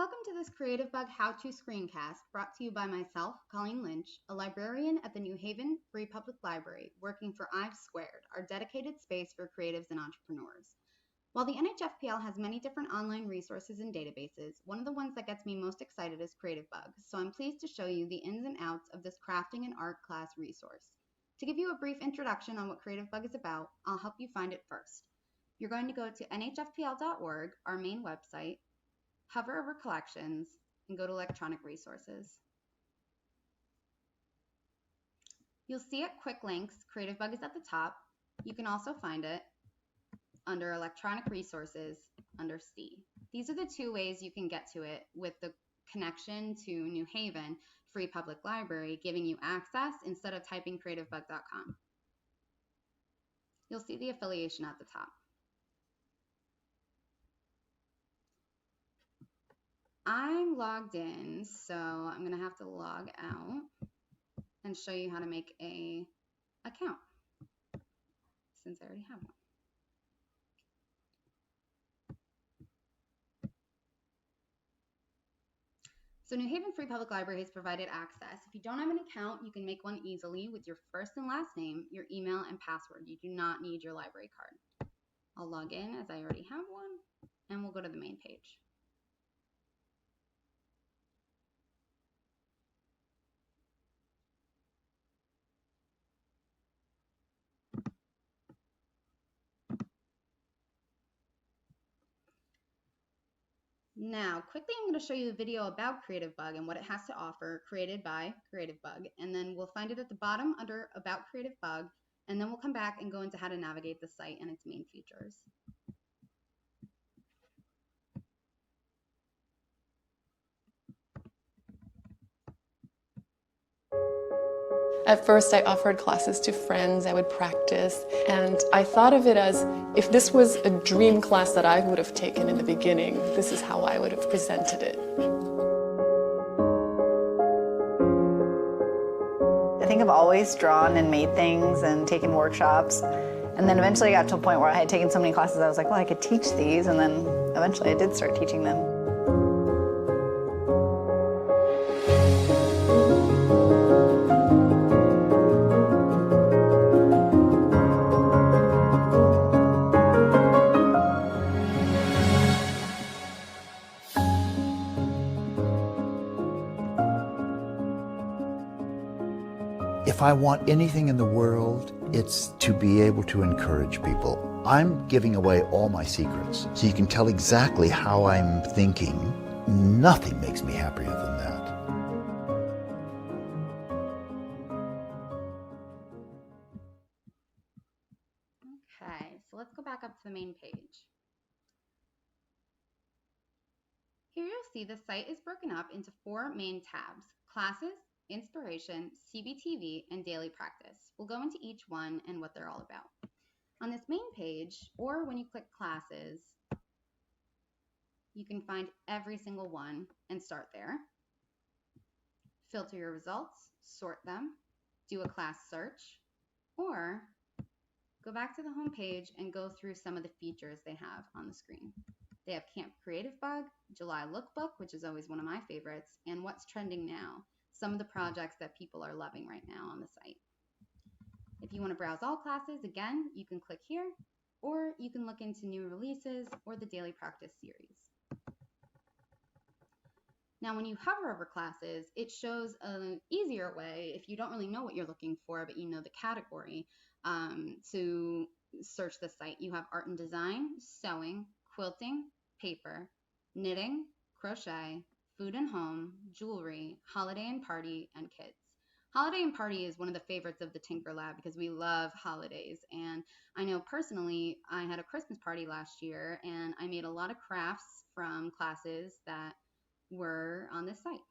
Welcome to this Creativebug How To Screencast brought to you by myself, Colleen Lynch, a librarian at the New Haven Free Public Library, working for I've Squared, our dedicated space for creatives and entrepreneurs. While the NHFPL has many different online resources and databases, one of the ones that gets me most excited is Creativebug, so I'm pleased to show you the ins and outs of this crafting and art class resource. To give you a brief introduction on what Creativebug is about, I'll help you find it first. You're going to go to nhfpl.org, our main website, hover over collections, and go to electronic resources. You'll see at quick links, Creativebug is at the top. You can also find it under electronic resources under C. These are the two ways you can get to it, with the connection to New Haven Free Public Library giving you access instead of typing creativebug.com. You'll see the affiliation at the top. I'm logged in, so I'm going to have to log out and show you how to make an account since I already have one. So New Haven Free Public Library has provided access. If you don't have an account, you can make one easily with your first and last name, your email, and password. You do not need your library card. I'll log in as I already have one, and we'll go to the main page. Now, quickly, I'm going to show you a video about Creativebug and what it has to offer, created by Creativebug, and then we'll find it at the bottom under About Creativebug, and then we'll come back and go into how to navigate the site and its main features. At first, I offered classes to friends, I would practice, and I thought of it as, if this was a dream class that I would have taken in the beginning, this is how I would have presented it. I think I've always drawn and made things and taken workshops, and then eventually I got to a point where I had taken so many classes I was like, well, I could teach these, and then eventually I did start teaching them. If I want anything in the world, it's to be able to encourage people. I'm giving away all my secrets, so you can tell exactly how I'm thinking. Nothing makes me happier than that. Okay, so let's go back up to the main page. Here you'll see the site is broken up into 4 main tabs: Classes, Inspiration, CBTV, and Daily Practice. We'll go into each one and what they're all about. On this main page, or when you click Classes, you can find every single one and start there. Filter your results, sort them, do a class search, or go back to the home page and go through some of the features they have on the screen. They have Camp Creativebug, July Lookbook, which is always one of my favorites, and What's Trending Now, some of the projects that people are loving right now on the site. If you want to browse all classes, again, you can click here, or you can look into new releases or the Daily Practice series. Now, when you hover over classes, it shows an easier way, if you don't really know what you're looking for, but you know the category, to search the site. You have art and design, sewing, quilting, paper, knitting, crochet, food and home, jewelry, holiday and party, and kids. Holiday and party is one of the favorites of the Tinker Lab because we love holidays. And I know personally, I had a Christmas party last year and I made a lot of crafts from classes that were on this site.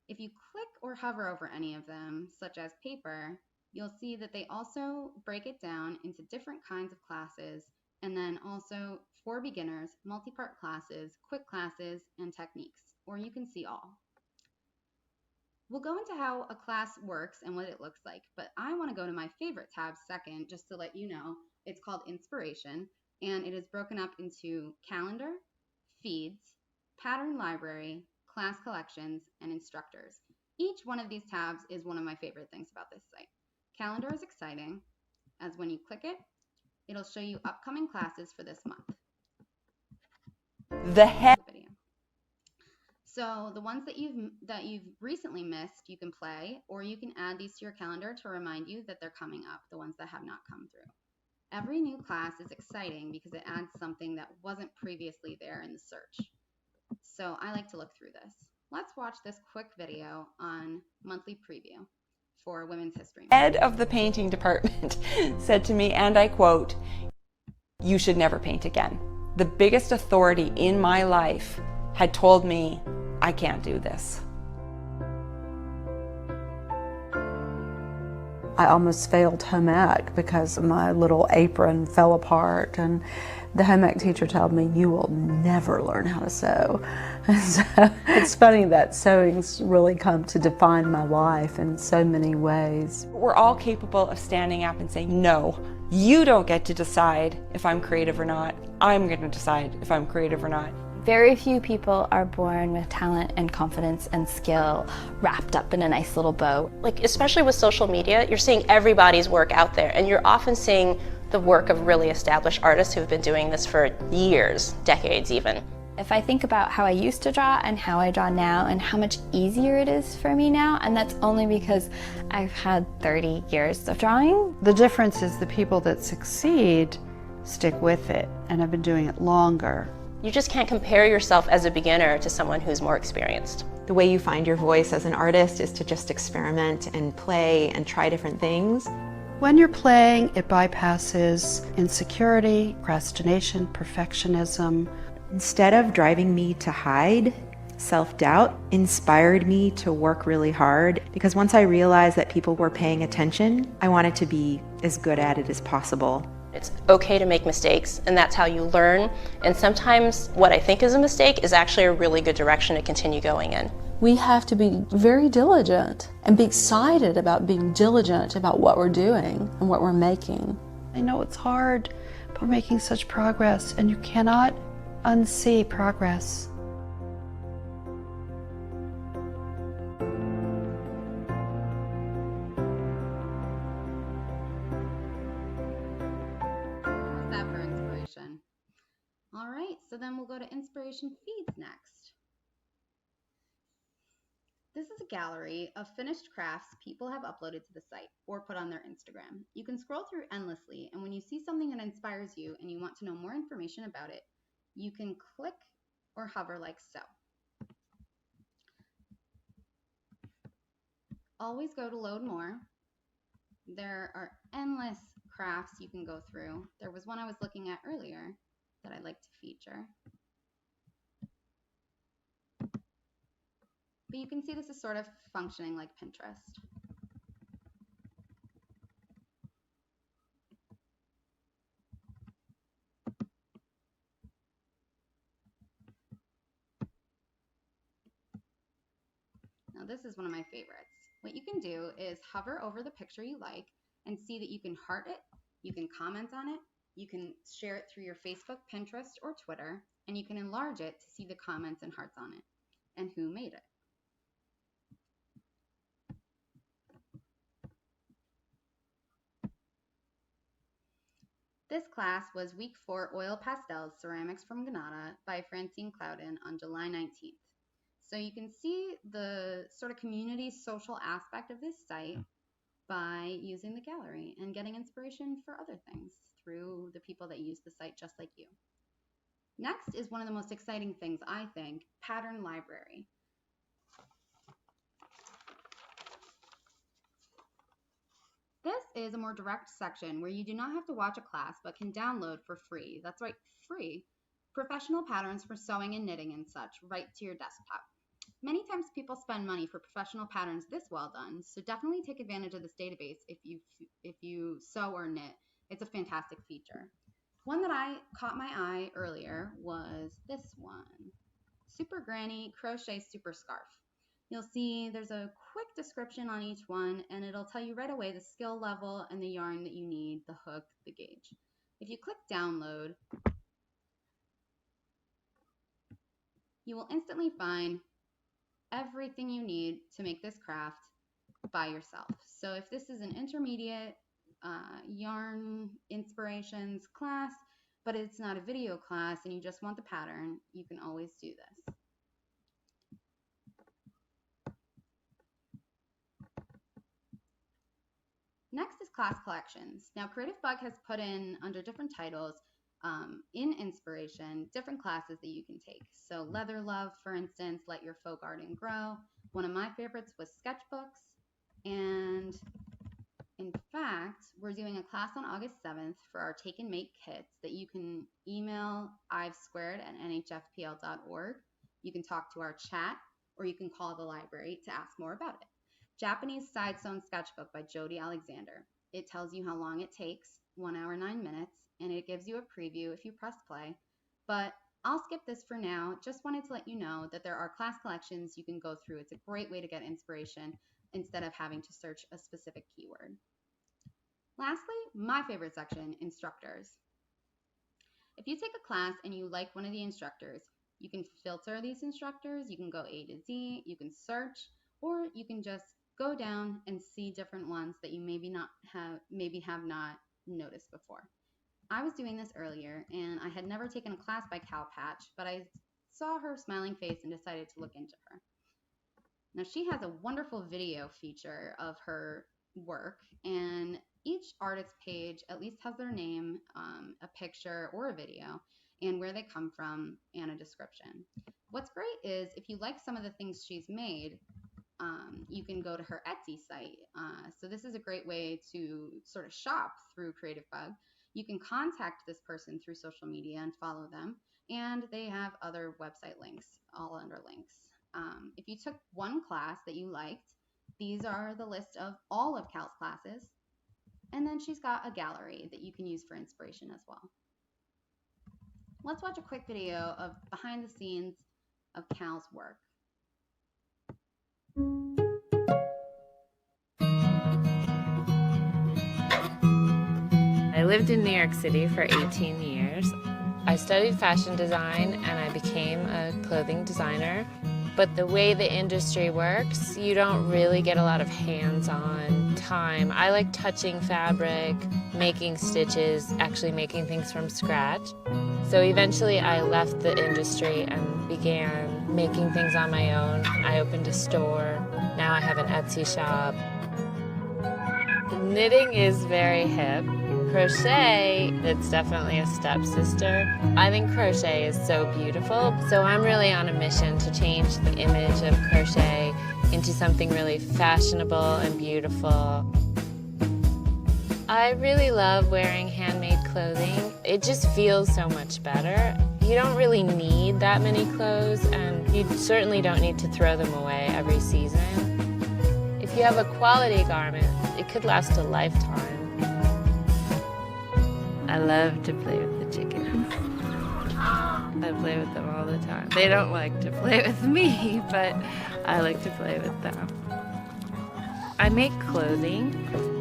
If you click or hover over any of them, such as paper, you'll see that they also break it down into different kinds of classes, and then also for beginners, multi-part classes, quick classes, and techniques, or you can see all. We'll go into how a class works and what it looks like, but I want to go to my favorite tab second, just to let you know. It's called Inspiration, and it is broken up into calendar, feeds, pattern library, class collections, and instructors. Each one of these tabs is one of my favorite things about this site. Calendar is exciting, as when you click it, it'll show you upcoming classes for this month. Video. So the ones that you've recently missed, you can play, or you can add these to your calendar to remind you that they're coming up, the ones that have not come through. Every new class is exciting because it adds something that wasn't previously there in the search. So I like to look through this. Let's watch this quick video on monthly preview for Women's History Month. Head of the painting department said to me, and I quote, "You should never paint again." The biggest authority in my life had told me, I can't do this. I almost failed home ec because my little apron fell apart, and the home ec teacher told me, "You will never learn how to sew." And so it's funny that sewing's really come to define my life in so many ways. We're all capable of standing up and saying, no, you don't get to decide if I'm creative or not. I'm going to decide if I'm creative or not. Very few people are born with talent and confidence and skill wrapped up in a nice little bow. Like, especially with social media, you're seeing everybody's work out there, and you're often seeing the work of really established artists who've been doing this for years, decades even. If I think about how I used to draw and how I draw now and how much easier it is for me now, and that's only because I've had 30 years of drawing. The difference is the people that succeed stick with it and have been doing it longer. You just can't compare yourself as a beginner to someone who's more experienced. The way you find your voice as an artist is to just experiment and play and try different things. When you're playing, it bypasses insecurity, procrastination, perfectionism. Instead of driving me to hide, self-doubt inspired me to work really hard, because once I realized that people were paying attention, I wanted to be as good at it as possible. It's okay to make mistakes, and that's how you learn. And sometimes what I think is a mistake is actually a really good direction to continue going in. We have to be very diligent and be excited about being diligent about what we're doing and what we're making. I know it's hard, but we're making such progress, and you cannot unsee progress. That for inspiration. All right, so then we'll go to inspiration feeds next. This is a gallery of finished crafts people have uploaded to the site or put on their Instagram. You can scroll through endlessly, and when you see something that inspires you and you want to know more information about it, you can click or hover like so. Always go to load more. There are endless crafts you can go through. There was one I was looking at earlier that I'd like to feature. But you can see this is sort of functioning like Pinterest. Now this is one of my favorites. What you can do is hover over the picture you like and see that you can heart it, you can comment on it, you can share it through your Facebook, Pinterest, or Twitter, and you can enlarge it to see the comments and hearts on it and who made it. This class was Week 4 Oil Pastels Ceramics from Granada by Francine Clouden on July 19th. So you can see the sort of community social aspect of this site by using the gallery and getting inspiration for other things through the people that use the site just like you. Next is one of the most exciting things, I think, Pattern Library. This is a more direct section where you do not have to watch a class but can download for free, that's right, free, professional patterns for sewing and knitting and such right to your desktop. Many times people spend money for professional patterns this well done, so definitely take advantage of this database if you sew or knit. It's a fantastic feature. One that I caught my eye earlier was this one, Super Granny Crochet Super Scarf. You'll see there's a quick description on each one, and it'll tell you right away the skill level and the yarn that you need, the hook, the gauge. If you click download, you you will instantly find everything you need to make this craft by yourself. So if this is an intermediate yarn inspirations class, but it's not a video class and you just want the pattern, you can always do this. Next is class collections. Now Creativebug has put in under different titles in inspiration different classes that you can take. So Leather Love, for instance, Let Your Faux Garden Grow. One of my favorites was sketchbooks. And in fact, we're doing a class on August 7th for our Take and Make kits that you can email ivesquared@nhfpl.org. You can talk to our chat, or you can call the library to ask more about it. Japanese Side Sewn Sketchbook by Jody Alexander. It tells you how long it takes, 1 hour, 9 minutes, and it gives you a preview if you press play. But I'll skip this for now. Just wanted to let you know that there are class collections you can go through. It's a great way to get inspiration instead of having to search a specific keyword. Lastly, my favorite section, instructors. If you take a class and you like one of the instructors, you can filter these instructors, you can go A to Z, you can search, or you can just go down and see different ones that you maybe have not noticed before. I was doing this earlier and I had never taken a class by Cowpatch, but I saw her smiling face and decided to look into her. Now she has a wonderful video feature of her work, and each artist page at least has their name, a picture or a video, and where they come from, and a description. What's great is if you like some of the things she's made, you can go to her Etsy site. So this is a great way to sort of shop through Creativebug. You can contact this person through social media and follow them, and they have other website links, all under links. If you took one class that you liked, these are the list of all of Cal's classes, and then she's got a gallery that you can use for inspiration as well. Let's watch a quick video of behind the scenes of Cal's work. I lived in New York City for 18 years. I studied fashion design and I became a clothing designer. But the way the industry works, you don't really get a lot of hands-on time. I like touching fabric, making stitches, actually making things from scratch. So eventually I left the industry and began making things on my own. I opened a store. Now I have an Etsy shop. Knitting is very hip. Crochet, it's definitely a stepsister. I think crochet is so beautiful, so I'm really on a mission to change the image of crochet into something really fashionable and beautiful. I really love wearing handmade clothing. It just feels so much better. You don't really need that many clothes, and you certainly don't need to throw them away every season. If you have a quality garment, it could last a lifetime. I love to play with the chickens. I play with them all the time. They don't like to play with me, but I like to play with them. I make clothing,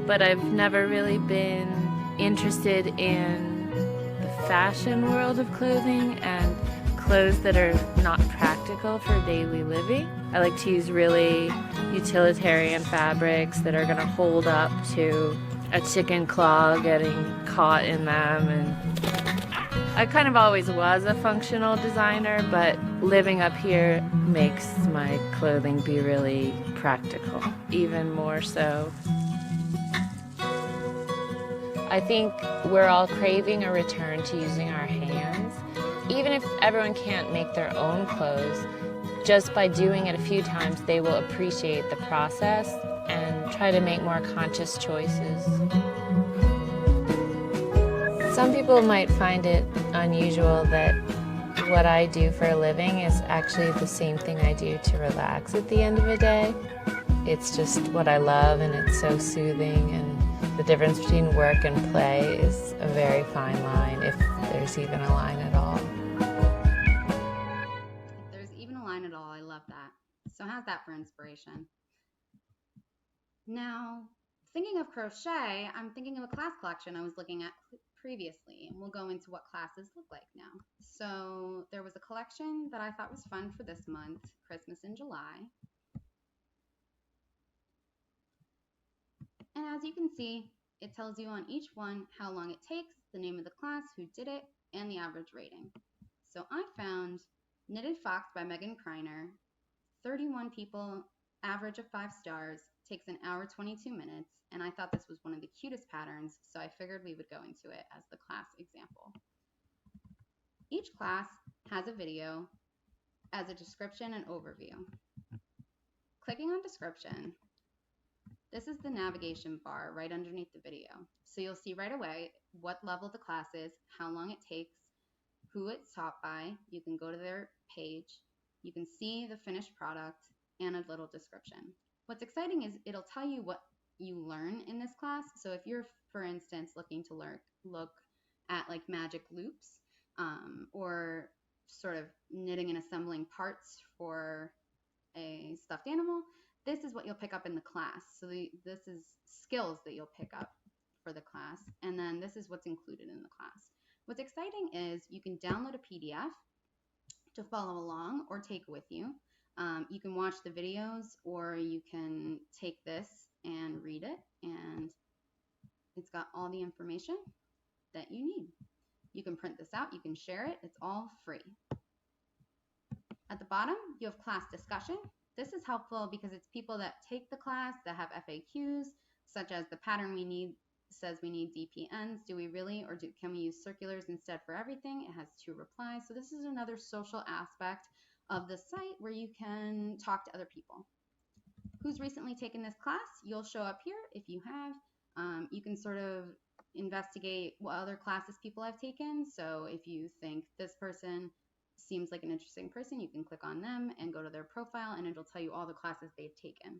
but I've never really been interested in the fashion world of clothing and clothes that are not practical for daily living. I like to use really utilitarian fabrics that are going to hold up to a chicken claw getting caught in them. And I kind of always was a functional designer, but living up here makes my clothing be really practical, even more so. I think we're all craving a return to using our hands. Even if everyone can't make their own clothes, just by doing it a few times, they will appreciate the process and try to make more conscious choices. Some people might find it unusual that what I do for a living is actually the same thing I do to relax at the end of a day. It's just what I love, and it's so soothing, and the difference between work and play is a very fine line, if there's even a line at all. If there's even a line at all, I love that. So how's that for inspiration? Now, thinking of crochet, I'm thinking of a class collection I was looking at previously, and we'll go into what classes look like now. So there was a collection that I thought was fun for this month, Christmas in July. And as you can see, it tells you on each one how long it takes, the name of the class, who did it, and the average rating. So I found Knitted Fox by Megan Kreiner, 31 people, average of 5 stars, takes an hour 22 minutes, and I thought this was one of the cutest patterns, so I figured we would go into it as the class example. Each class has a video as a description and overview. Clicking on description, this is the navigation bar right underneath the video. So you'll see right away what level the class is, how long it takes, who it's taught by. You can go to their page. You can see the finished product and a little description. What's exciting is it'll tell you what you learn in this class. So if you're, for instance, looking to look at like magic loops or sort of knitting and assembling parts for a stuffed animal, this is what you'll pick up in the class. So this is skills that you'll pick up for the class, and then this is what's included in the class. What's exciting is you can download a PDF to follow along or take with you. You can watch the videos, or you can take this and read it, and it's got all the information that you need. You can print this out, you can share it, it's all free. At the bottom, you have class discussion. This is helpful because it's people that take the class that have FAQs, such as the pattern we need says we need DPNs. Do we really, or can we use circulars instead for everything? It has 2 replies. So this is another social aspect of the site where you can talk to other people. Who's recently taken this class? You'll show up here if you have. You can sort of investigate what other classes people have taken. So if you think this person seems like an interesting person, you can click on them and go to their profile, and it'll tell you all the classes they've taken.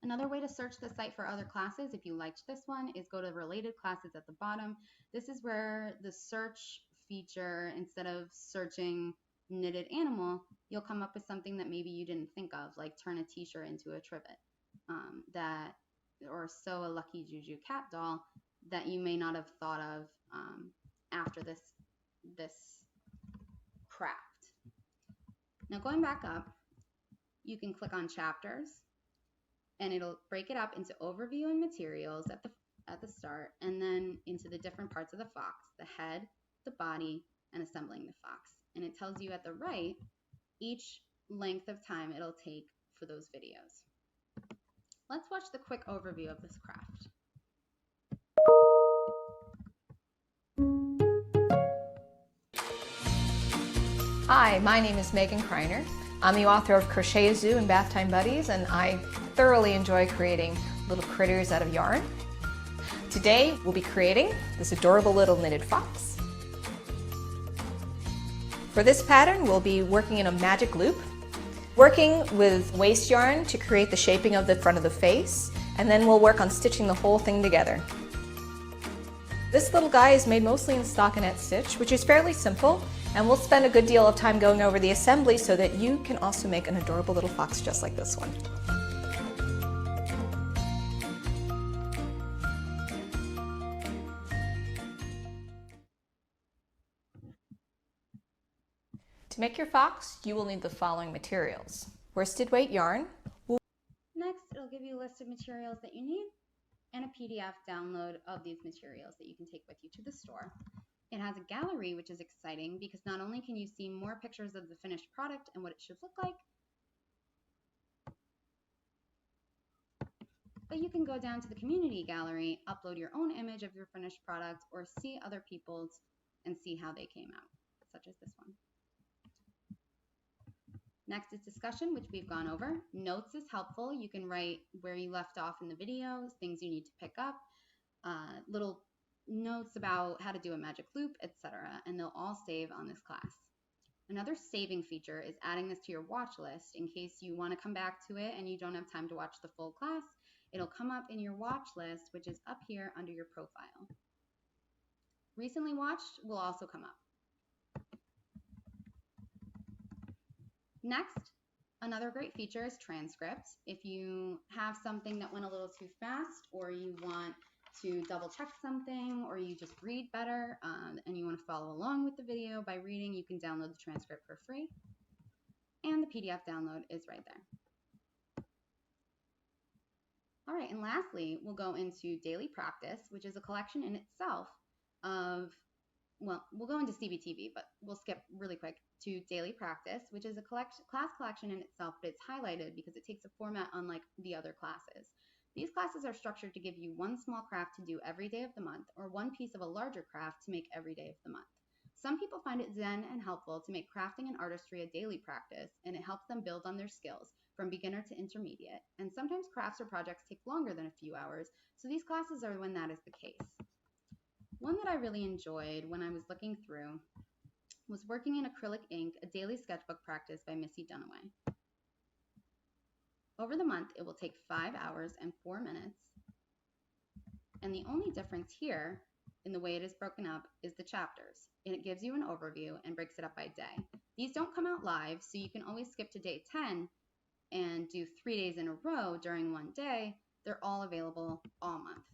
Another way to search the site for other classes, if you liked this one, is go to related classes at the bottom. This is where the search feature, instead of searching knitted animal, you'll come up with something that maybe you didn't think of, like turn a t-shirt into a trivet, or sew a Lucky Juju cat doll that you may not have thought of after this craft. Now going back up, you can click on chapters, and it'll break it up into overview and materials at the start, and then into the different parts of the fox, the head, the body, and assembling the fox. And it tells you at the right each length of time it'll take for those videos. Let's watch the quick overview of this craft. Hi, my name is Megan Kreiner. I'm the author of Crochet a Zoo and Bath Time Buddies, and I thoroughly enjoy creating little critters out of yarn. Today we'll be creating this adorable little knitted fox. For this pattern, we'll be working in a magic loop, working with waste yarn to create the shaping of the front of the face, and then we'll work on stitching the whole thing together. This little guy is made mostly in stockinette stitch, which is fairly simple, and we'll spend a good deal of time going over the assembly so that you can also make an adorable little fox just like this one. To make your fox, you will need the following materials: worsted weight yarn. Next, it'll give you a list of materials that you need and a PDF download of these materials that you can take with you to the store. It has a gallery, which is exciting because not only can you see more pictures of the finished product and what it should look like, but you can go down to the community gallery, upload your own image of your finished product, or see other people's and see how they came out, such as this one. Next is discussion, which we've gone over. Notes is helpful. You can write where you left off in the videos, things you need to pick up, little notes about how to do a magic loop, etc., and they'll all save on this class. Another saving feature is adding this to your watch list in case you want to come back to it and you don't have time to watch the full class. It'll come up in your watch list, which is up here under your profile. Recently watched will also come up. Next, another great feature is transcripts. If you have something that went a little too fast, or you want to double check something, or you just read better and you want to follow along with the video by reading, you can download the transcript for free. And the PDF download is right there. All right, and lastly, we'll go into daily practice, which is a collection in itself of, well, we'll go into CBTV, but we'll skip really quick to daily practice, which is a class collection in itself, but it's highlighted because it takes a format unlike the other classes. These classes are structured to give you one small craft to do every day of the month, or one piece of a larger craft to make every day of the month. Some people find it zen and helpful to make crafting and artistry a daily practice, and it helps them build on their skills from beginner to intermediate. And sometimes crafts or projects take longer than a few hours, so these classes are when that is the case. One that I really enjoyed when I was looking through was Working in Acrylic Ink, a daily sketchbook practice by Missy Dunaway. Over the month, it will take 5 hours and 4 minutes. And the only difference here in the way it is broken up is the chapters. And it gives you an overview and breaks it up by day. These don't come out live, so you can always skip to day 10 and do 3 days in a row during one day. They're all available all month.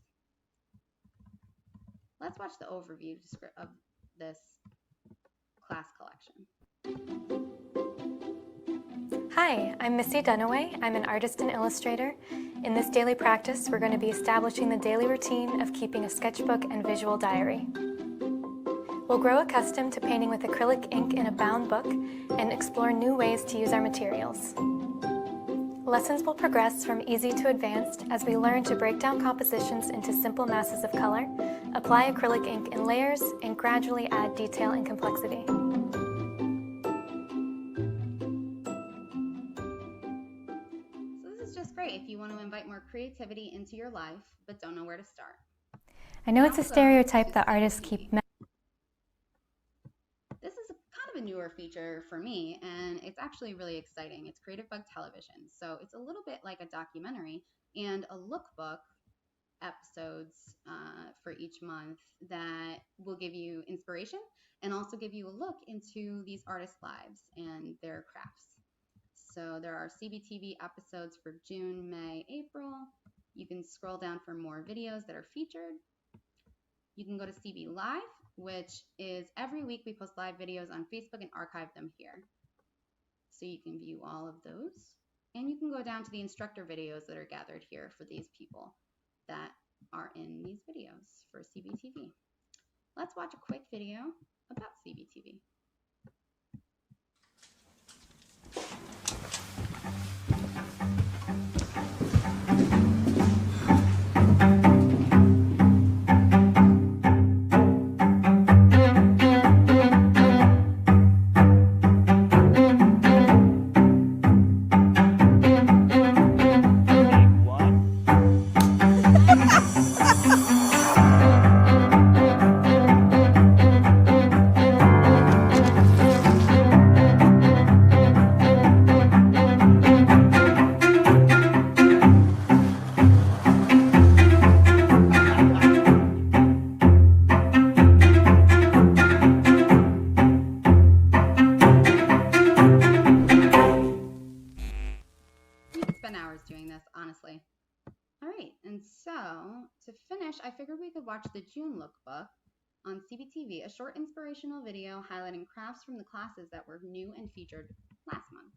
Let's watch the overview of this class collection. Hi, I'm Missy Dunaway. I'm an artist and illustrator. In this daily practice, we're going to be establishing the daily routine of keeping a sketchbook and visual diary. We'll grow accustomed to painting with acrylic ink in a bound book and explore new ways to use our materials. Lessons will progress from easy to advanced as we learn to break down compositions into simple masses of color, apply acrylic ink in layers, and gradually add detail and complexity. So this is just great if you want to invite more creativity into your life, but don't know where to start. I know it's a stereotype that artists keep. This is kind of a newer feature for me, and it's actually really exciting. It's Creativebug Television, so it's a little bit like a documentary and a lookbook episodes for each month that will give you inspiration and also give you a look into these artists' lives and their crafts. So there are CBTV episodes for June, May, April. You can scroll down for more videos that are featured. You can go to CB Live, which is every week we post live videos on Facebook and archive them here. So you can view all of those. And you can go down to the instructor videos that are gathered here for these people that are in these videos for CBTV. Let's watch a quick video about CBTV. Honestly. All right, and so to finish, I figured we could watch the June lookbook on CBTV, a short inspirational video highlighting crafts from the classes that were new and featured last month.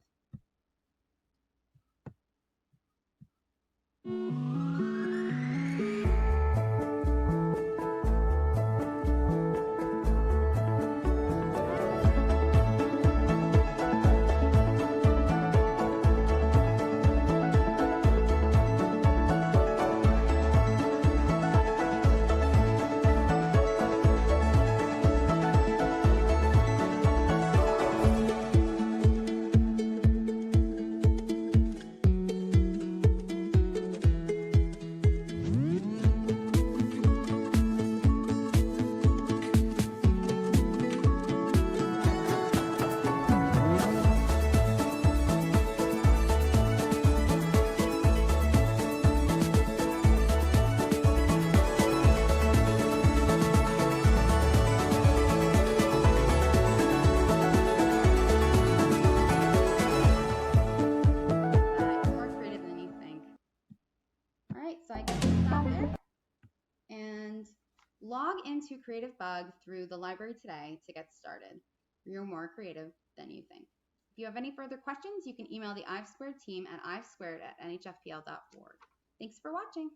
Log into Creativebug through the library today to get started. You're more creative than you think. If you have any further questions, you can email the I've Squared team at ivesquared@nhfpl.org. Thanks for watching.